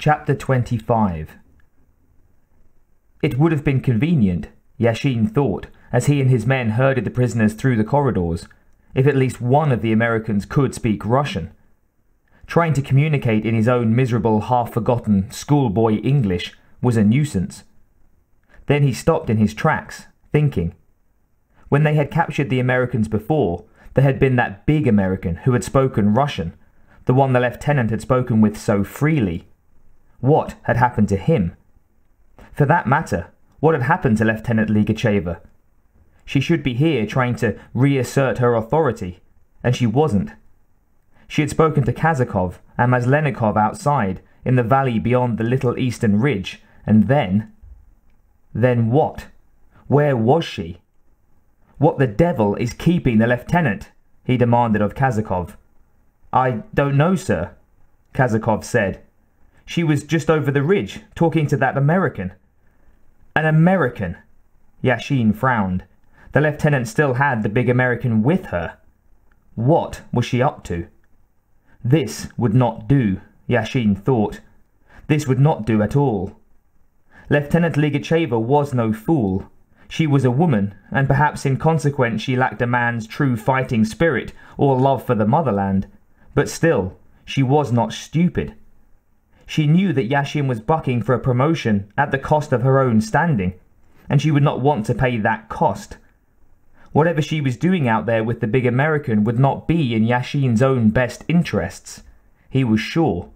Chapter 25. It would have been convenient, Yashin thought, as he and his men herded the prisoners through the corridors, if at least one of the Americans could speak Russian. Trying to communicate in his own miserable, half-forgotten, schoolboy English was a nuisance. Then he stopped in his tracks, thinking. When they had captured the Americans before, there had been that big American who had spoken Russian, the one the lieutenant had spoken with so freely. What had happened to him? For that matter, what had happened to Lieutenant Ligacheva? She should be here trying to reassert her authority, and she wasn't. She had spoken to Kazakov and Maslenikov outside, in the valley beyond the little eastern ridge, and then... Then what? Where was she? What the devil is keeping the lieutenant? He demanded of Kazakov. I don't know, sir, Kazakov said. She was just over the ridge, talking to that American. An American? Yashin frowned. The lieutenant still had the big American with her. What was she up to? This would not do, Yashin thought. This would not do at all. Lieutenant Ligacheva was no fool. She was a woman, and perhaps in consequence she lacked a man's true fighting spirit or love for the motherland. But still, she was not stupid. She knew that Yashin was bucking for a promotion at the cost of her own standing, and she would not want to pay that cost. Whatever she was doing out there with the big American would not be in Yashin's own best interests, he was sure,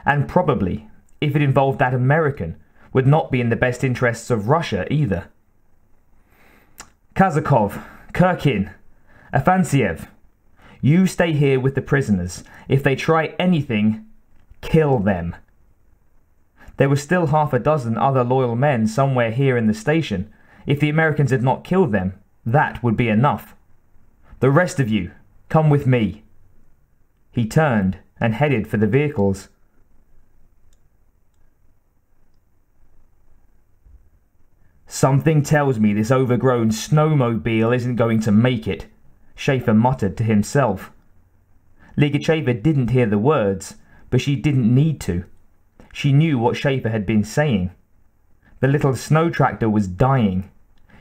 and probably, if it involved that American, would not be in the best interests of Russia either. Kazakov, Kirkin, Afanasiev, you stay here with the prisoners. If they try anything, kill them. There were still half a dozen other loyal men somewhere here in the station. If the Americans had not killed them, that would be enough. The rest of you, come with me. He turned and headed for the vehicles. Something tells me this overgrown snowmobile isn't going to make it, Schaefer muttered to himself. Ligacheva didn't hear the words, but she didn't need to. She knew what Schaefer had been saying. The little snow tractor was dying.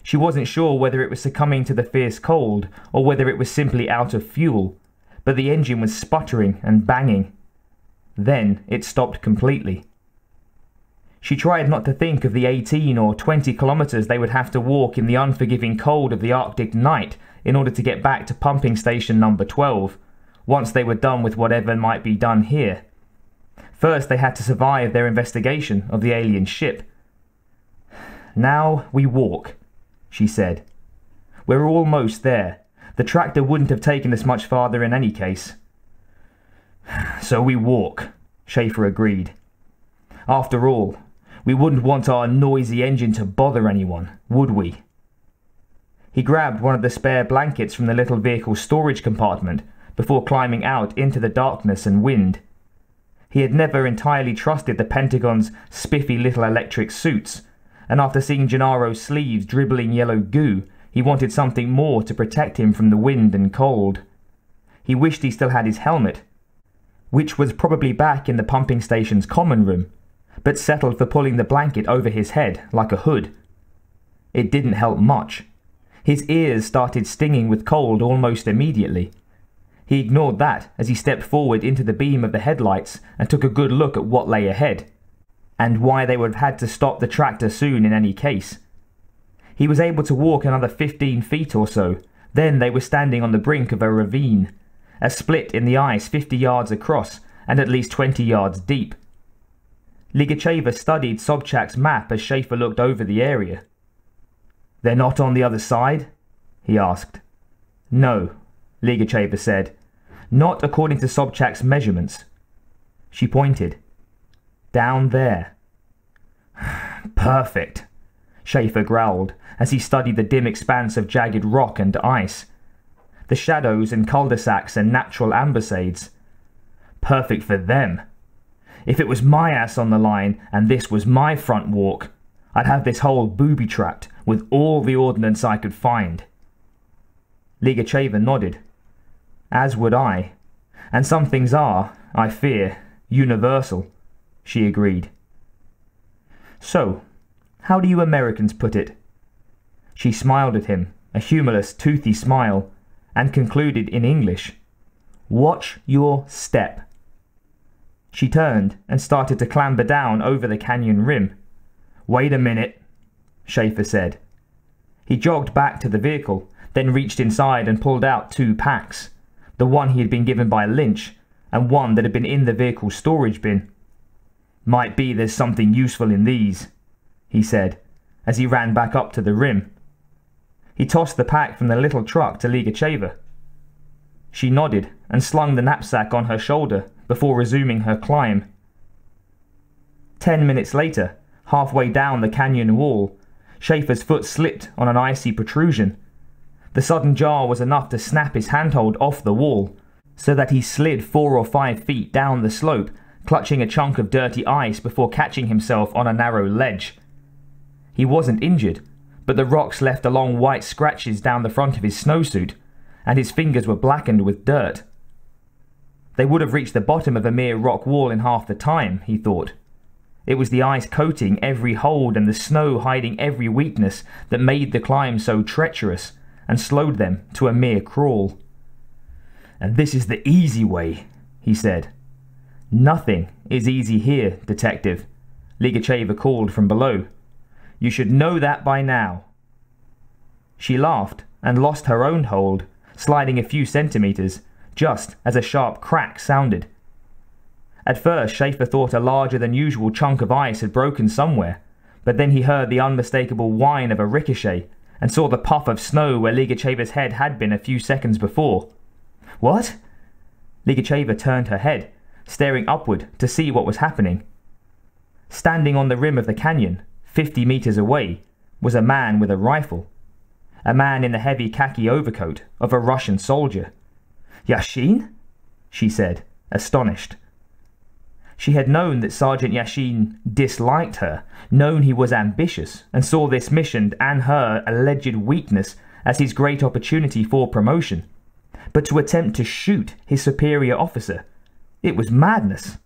She wasn't sure whether it was succumbing to the fierce cold or whether it was simply out of fuel, but the engine was sputtering and banging. Then it stopped completely. She tried not to think of the 18 or 20 kilometers they would have to walk in the unforgiving cold of the Arctic night in order to get back to pumping station number 12, once they were done with whatever might be done here. First they had to survive their investigation of the alien ship. Now we walk, she said. We're almost there. The tractor wouldn't have taken us much farther in any case. So we walk, Schaefer agreed. After all, we wouldn't want our noisy engine to bother anyone, would we? He grabbed one of the spare blankets from the little vehicle's storage compartment before climbing out into the darkness and wind. He had never entirely trusted the Pentagon's spiffy little electric suits, and after seeing Gennaro's sleeves dribbling yellow goo, he wanted something more to protect him from the wind and cold. He wished he still had his helmet, which was probably back in the pumping station's common room, but settled for pulling the blanket over his head like a hood. It didn't help much. His ears started stinging with cold almost immediately. He ignored that as he stepped forward into the beam of the headlights and took a good look at what lay ahead, and why they would have had to stop the tractor soon in any case. He was able to walk another 15 feet or so, then they were standing on the brink of a ravine, a split in the ice 50 yards across and at least 20 yards deep. Ligacheva studied Sobchak's map as Schaefer looked over the area. They're not on the other side? He asked. No, Ligacheva said. Not according to Sobchak's measurements. She pointed. Down there. Perfect, Schaefer growled as he studied the dim expanse of jagged rock and ice. The shadows and cul-de-sacs and natural ambuscades. Perfect for them. If it was my ass on the line and this was my front walk, I'd have this hole booby-trapped with all the ordnance I could find. Ligacheva nodded. As would I. And some things are, I fear, universal, she agreed. So, how do you Americans put it? She smiled at him, a humorless, toothy smile, and concluded in English, "Watch your step." She turned and started to clamber down over the canyon rim. "Wait a minute," Schaefer said. He jogged back to the vehicle, then reached inside and pulled out 2 packs, the one he had been given by Lynch, and one that had been in the vehicle's storage bin. "Might be there's something useful in these," he said, as he ran back up to the rim. He tossed the pack from the little truck to Ligacheva. She nodded and slung the knapsack on her shoulder before resuming her climb. 10 minutes later, halfway down the canyon wall, Schaefer's foot slipped on an icy protrusion. The sudden jar was enough to snap his handhold off the wall, so that he slid 4 or 5 feet down the slope, clutching a chunk of dirty ice before catching himself on a narrow ledge. He wasn't injured, but the rocks left long white scratches down the front of his snowsuit, and his fingers were blackened with dirt. They would have reached the bottom of a mere rock wall in half the time, he thought. It was the ice coating every hold and the snow hiding every weakness that made the climb so treacherous and slowed them to a mere crawl. "And this is the easy way," he said. "Nothing is easy here, detective," Ligacheva called from below. "You should know that by now." She laughed and lost her own hold, sliding a few centimeters, just as a sharp crack sounded. At first, Schaefer thought a larger than usual chunk of ice had broken somewhere, but then he heard the unmistakable whine of a ricochet and saw the puff of snow where Ligacheva's head had been a few seconds before. "What?" Ligacheva turned her head, staring upward to see what was happening. Standing on the rim of the canyon, 50 meters away, was a man with a rifle. A man in the heavy khaki overcoat of a Russian soldier. "Yashin?" she said, astonished. She had known that Sergeant Yashin disliked her, known he was ambitious, and saw this mission and her alleged weakness as his great opportunity for promotion. But to attempt to shoot his superior officer, it was madness.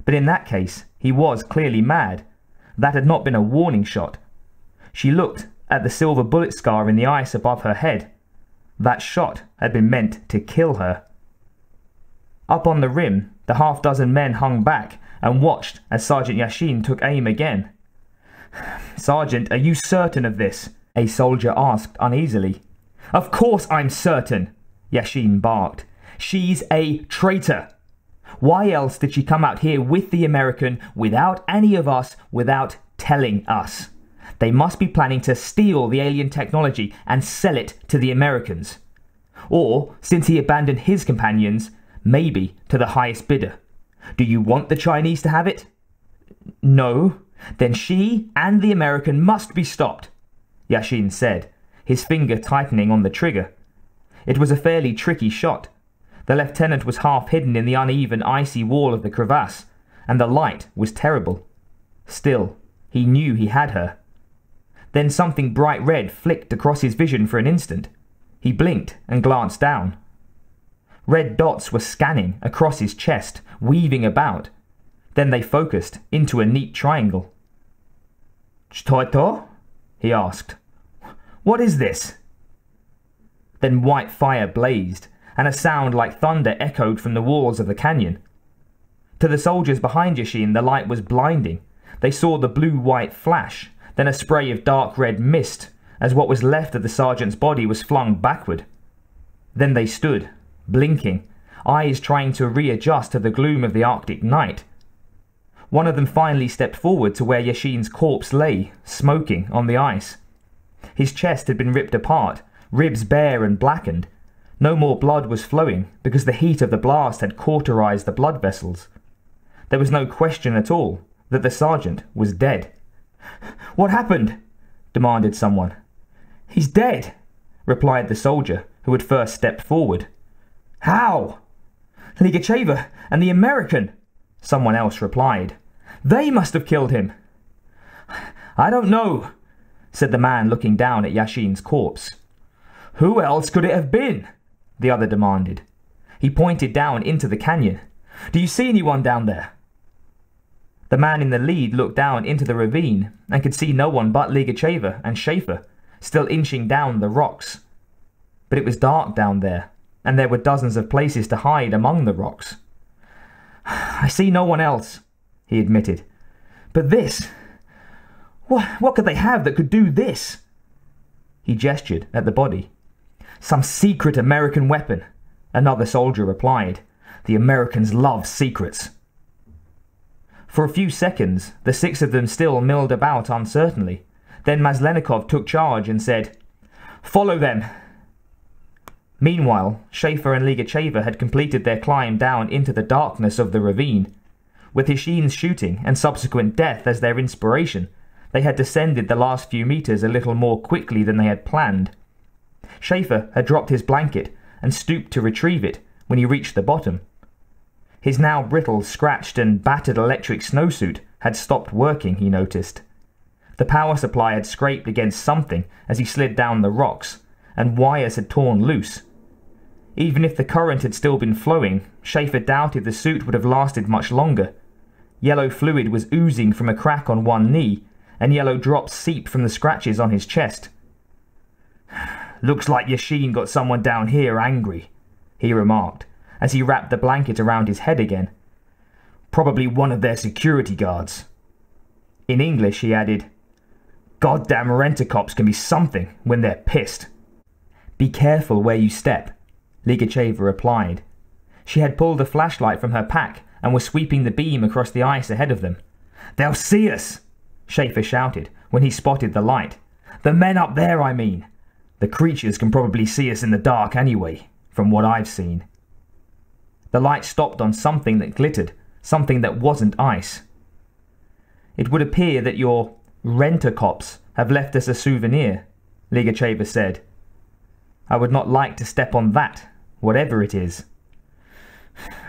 But in that case, he was clearly mad. That had not been a warning shot. She looked at the silver bullet scar in the ice above her head. That shot had been meant to kill her. Up on the rim, the half-dozen men hung back and watched as Sergeant Yashin took aim again. "Sergeant, are you certain of this?" a soldier asked uneasily. "Of course I'm certain," Yashin barked. "She's a traitor. Why else did she come out here with the American, without any of us, without telling us? They must be planning to steal the alien technology and sell it to the Americans. Or, since he abandoned his companions, maybe to the highest bidder. Do you want the Chinese to have it? No? Then she and the American must be stopped," Yashin said, his finger tightening on the trigger. It was a fairly tricky shot. The lieutenant was half hidden in the uneven, icy wall of the crevasse, and the light was terrible. Still, he knew he had her. Then something bright red flicked across his vision for an instant. He blinked and glanced down. Red dots were scanning across his chest, weaving about. Then they focused into a neat triangle. "Chtoito?" he asked. "What is this?" Then white fire blazed, and a sound like thunder echoed from the walls of the canyon. To the soldiers behind Yashin, the light was blinding. They saw the blue-white flash, then a spray of dark red mist, as what was left of the sergeant's body was flung backward. Then they stood, blinking, eyes trying to readjust to the gloom of the Arctic night. One of them finally stepped forward to where Yashin's corpse lay, smoking on the ice. His chest had been ripped apart, ribs bare and blackened. No more blood was flowing because the heat of the blast had cauterized the blood vessels. There was no question at all that the sergeant was dead. "What happened?" demanded someone. "He's dead," replied the soldier who had first stepped forward. "How?" "Ligacheva and the American," someone else replied. "They must have killed him." "I don't know," said the man looking down at Yashin's corpse. "Who else could it have been?" the other demanded. He pointed down into the canyon. "Do you see anyone down there?" The man in the lead looked down into the ravine and could see no one but Ligacheva and Schaefer, still inching down the rocks. But it was dark down there, and there were dozens of places to hide among the rocks. "I see no one else," he admitted. "But this... What could they have that could do this?" He gestured at the body. "Some secret American weapon," another soldier replied. "The Americans love secrets." For a few seconds, the six of them still milled about uncertainly. Then Maslenikov took charge and said, "Follow them." Meanwhile, Schaefer and Ligacheva had completed their climb down into the darkness of the ravine. With Hishin's shooting and subsequent death as their inspiration, they had descended the last few meters a little more quickly than they had planned. Schaefer had dropped his blanket and stooped to retrieve it when he reached the bottom. His now brittle, scratched and battered electric snowsuit had stopped working, he noticed. The power supply had scraped against something as he slid down the rocks, and wires had torn loose. Even if the current had still been flowing, Schaefer doubted the suit would have lasted much longer. Yellow fluid was oozing from a crack on one knee, and yellow drops seeped from the scratches on his chest. "Looks like Yashin got someone down here angry," he remarked, as he wrapped the blanket around his head again. "Probably one of their security guards." In English he added, "Goddamn rent-a-cops can be something when they're pissed." "Be careful where you step," Ligacheva replied. She had pulled a flashlight from her pack and was sweeping the beam across the ice ahead of them. "They'll see us!" Schaefer shouted when he spotted the light. "The men up there, I mean. The creatures can probably see us in the dark anyway, from what I've seen." The light stopped on something that glittered, something that wasn't ice. "It would appear that your rent-a-cops have left us a souvenir," Ligacheva said. "I would not like to step on that, whatever it is."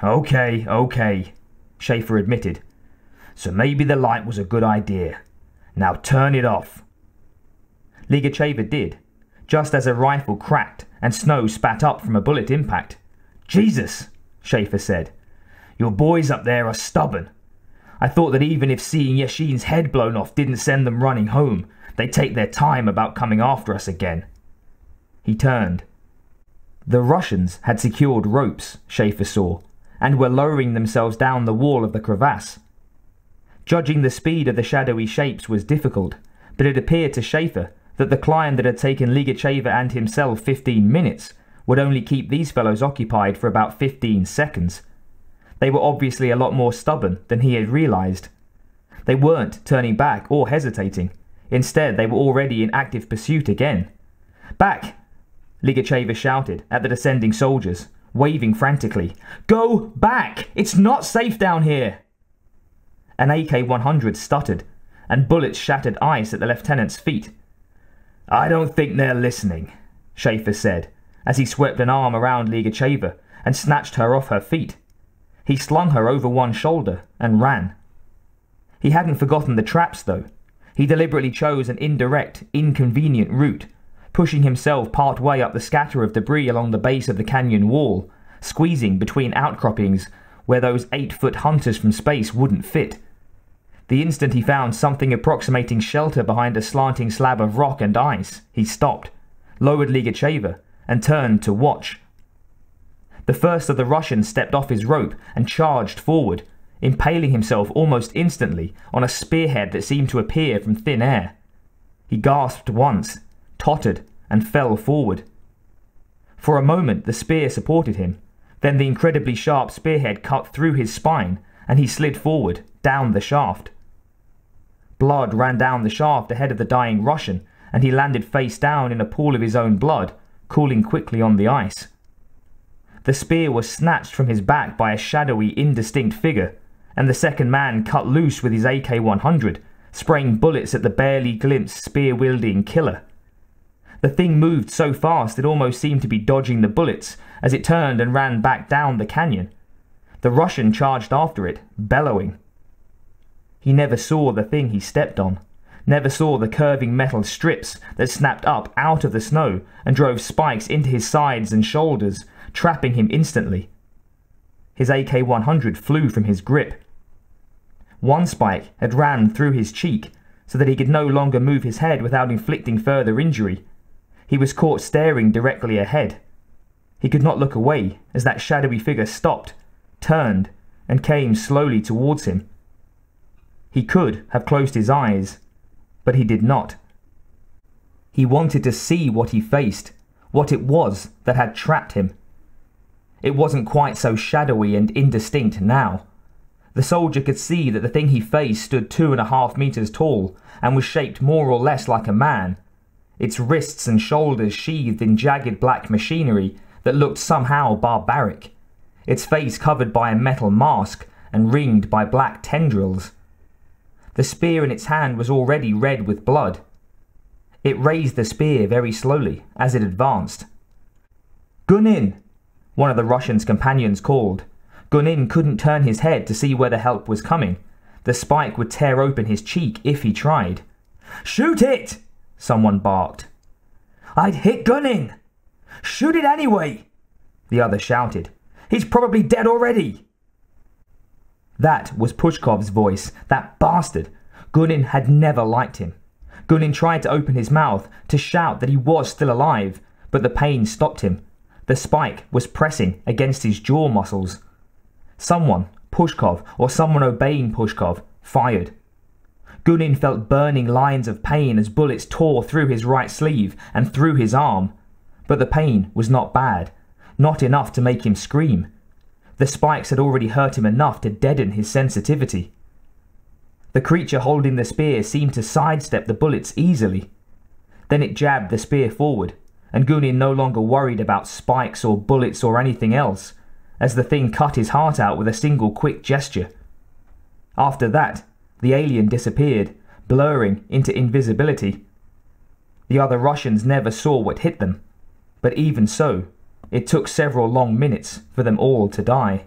Okay, Schaefer admitted. "So maybe the light was a good idea. Now turn it off." Ligacheva did, just as a rifle cracked and snow spat up from a bullet impact. "Jesus," Schaefer said. "Your boys up there are stubborn. I thought that even if seeing Yashin's head blown off didn't send them running home, they'd take their time about coming after us again." He turned. The Russians had secured ropes, Schaefer saw, and were lowering themselves down the wall of the crevasse. Judging the speed of the shadowy shapes was difficult, but it appeared to Schaefer that the climb that had taken Ligacheva and himself 15 minutes would only keep these fellows occupied for about 15 seconds. They were obviously a lot more stubborn than he had realized. They weren't turning back or hesitating. Instead, they were already in active pursuit again. "Back!" Ligacheva shouted at the descending soldiers, waving frantically. "Go back! It's not safe down here!" An AK-100 stuttered, and bullets shattered ice at the lieutenant's feet. "I don't think they're listening," Schaefer said, as he swept an arm around Ligacheva and snatched her off her feet. He slung her over one shoulder and ran. He hadn't forgotten the traps, though. He deliberately chose an indirect, inconvenient route, pushing himself part way up the scatter of debris along the base of the canyon wall, squeezing between outcroppings where those 8-foot hunters from space wouldn't fit. The instant he found something approximating shelter behind a slanting slab of rock and ice, he stopped, lowered Ligacheva, and turned to watch. The first of the Russians stepped off his rope and charged forward, impaling himself almost instantly on a spearhead that seemed to appear from thin air. He gasped once, tottered, and fell forward. For a moment the spear supported him, then the incredibly sharp spearhead cut through his spine, and he slid forward, down the shaft. Blood ran down the shaft ahead of the dying Russian, and he landed face down in a pool of his own blood, cooling quickly on the ice. The spear was snatched from his back by a shadowy, indistinct figure, and the second man cut loose with his AK-100, spraying bullets at the barely glimpsed spear-wielding killer. The thing moved so fast it almost seemed to be dodging the bullets as it turned and ran back down the canyon. The Russian charged after it, bellowing. He never saw the thing he stepped on, never saw the curving metal strips that snapped up out of the snow and drove spikes into his sides and shoulders, trapping him instantly. His AK-100 flew from his grip. One spike had ran through his cheek, so that he could no longer move his head without inflicting further injury. He was caught staring directly ahead. He could not look away as that shadowy figure stopped, turned, and came slowly towards him. He could have closed his eyes, but he did not. He wanted to see what he faced, what it was that had trapped him. It wasn't quite so shadowy and indistinct now. The soldier could see that the thing he faced stood 2.5 meters tall and was shaped more or less like a man, its wrists and shoulders sheathed in jagged black machinery that looked somehow barbaric, its face covered by a metal mask and ringed by black tendrils. The spear in its hand was already red with blood. It raised the spear very slowly as it advanced. "Gunin!" one of the Russian's companions called. Gunin couldn't turn his head to see where the help was coming. The spike would tear open his cheek if he tried. "Shoot it!" someone barked. "I'd hit Gunin!" "Shoot it anyway!" the other shouted. "He's probably dead already!" That was Pushkov's voice, that bastard. Gunin had never liked him. Gunin tried to open his mouth, to shout that he was still alive, but the pain stopped him. The spike was pressing against his jaw muscles. Someone, Pushkov, or someone obeying Pushkov, fired. Gunin felt burning lines of pain as bullets tore through his right sleeve and through his arm. But the pain was not bad, not enough to make him scream. The spikes had already hurt him enough to deaden his sensitivity. The creature holding the spear seemed to sidestep the bullets easily. Then it jabbed the spear forward, and Gunin no longer worried about spikes or bullets or anything else, as the thing cut his heart out with a single quick gesture. After that, the alien disappeared, blurring into invisibility. The other Russians never saw what hit them, but even so, it took several long minutes for them all to die.